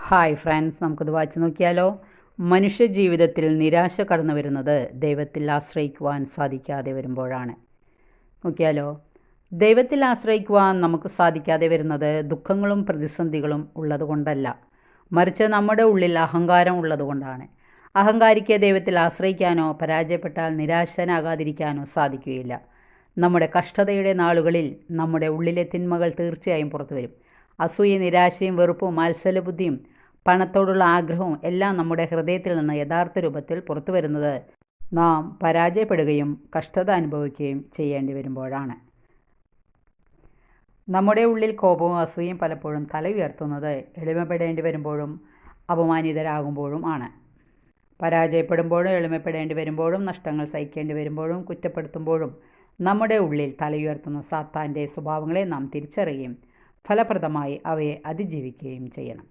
Hi friends, നമുക്കിത് വായിച്ചു നോക്കിയാലോ. മനുഷ്യ ജീവിതത്തിൽ നിരാശ കടന്നു വരുന്നത് ദൈവത്തിൽ ആശ്രയിക്കുവാൻ സാധിക്കാതെ വരുമ്പോഴാണ്. നോക്കിയാലോ, ദൈവത്തിൽ ആശ്രയിക്കുവാൻ നമുക്ക് സാധിക്കാതെ വരുന്നത് ദുഃഖങ്ങളും പ്രതിസന്ധികളും ഉള്ളതുകൊണ്ടല്ല, മറിച്ച് നമ്മുടെ ഉള്ളിൽ അഹങ്കാരം ഉള്ളതുകൊണ്ടാണ്. അഹങ്കാരിക്ക് ദൈവത്തിൽ ആശ്രയിക്കാനോ പരാജയപ്പെട്ടാൽ നിരാശനാകാതിരിക്കാനോ സാധിക്കുകയില്ല. നമ്മുടെ കഷ്ടതയുടെ നാളുകളിൽ നമ്മുടെ ഉള്ളിലെ തിന്മകൾ തീർച്ചയായും പുറത്തു വരും. അസൂയ, നിരാശയും വെറുപ്പും മാത്സര്യബുദ്ധിയും പണത്തോടുള്ള ആഗ്രഹവും എല്ലാം നമ്മുടെ ഹൃദയത്തിൽ നിന്ന് യഥാർത്ഥ രൂപത്തിൽ പുറത്തു വരുന്നത് നാം പരാജയപ്പെടുകയും കഷ്ടത അനുഭവിക്കുകയും ചെയ്യേണ്ടി വരുമ്പോഴാണ്. നമ്മുടെ ഉള്ളിൽ കോപവും അസൂയയും പലപ്പോഴും തല ഉയർത്തുന്നത് എളിമപ്പെടേണ്ടി വരുമ്പോഴും അപമാനിതരാകുമ്പോഴും ആണ്. പരാജയപ്പെടുമ്പോഴും എളിമപ്പെടേണ്ടി വരുമ്പോഴും നഷ്ടങ്ങൾ സഹിക്കേണ്ടി വരുമ്പോഴും കുറ്റപ്പെടുത്തുമ്പോഴും നമ്മുടെ ഉള്ളിൽ തലയുയർത്തുന്ന സാത്താൻ്റെ സ്വഭാവങ്ങളെ നാം തിരിച്ചറിയുകയും ഫലപ്രദമായി അവയെ അതിജീവിക്കുകയും ചെയ്യണം.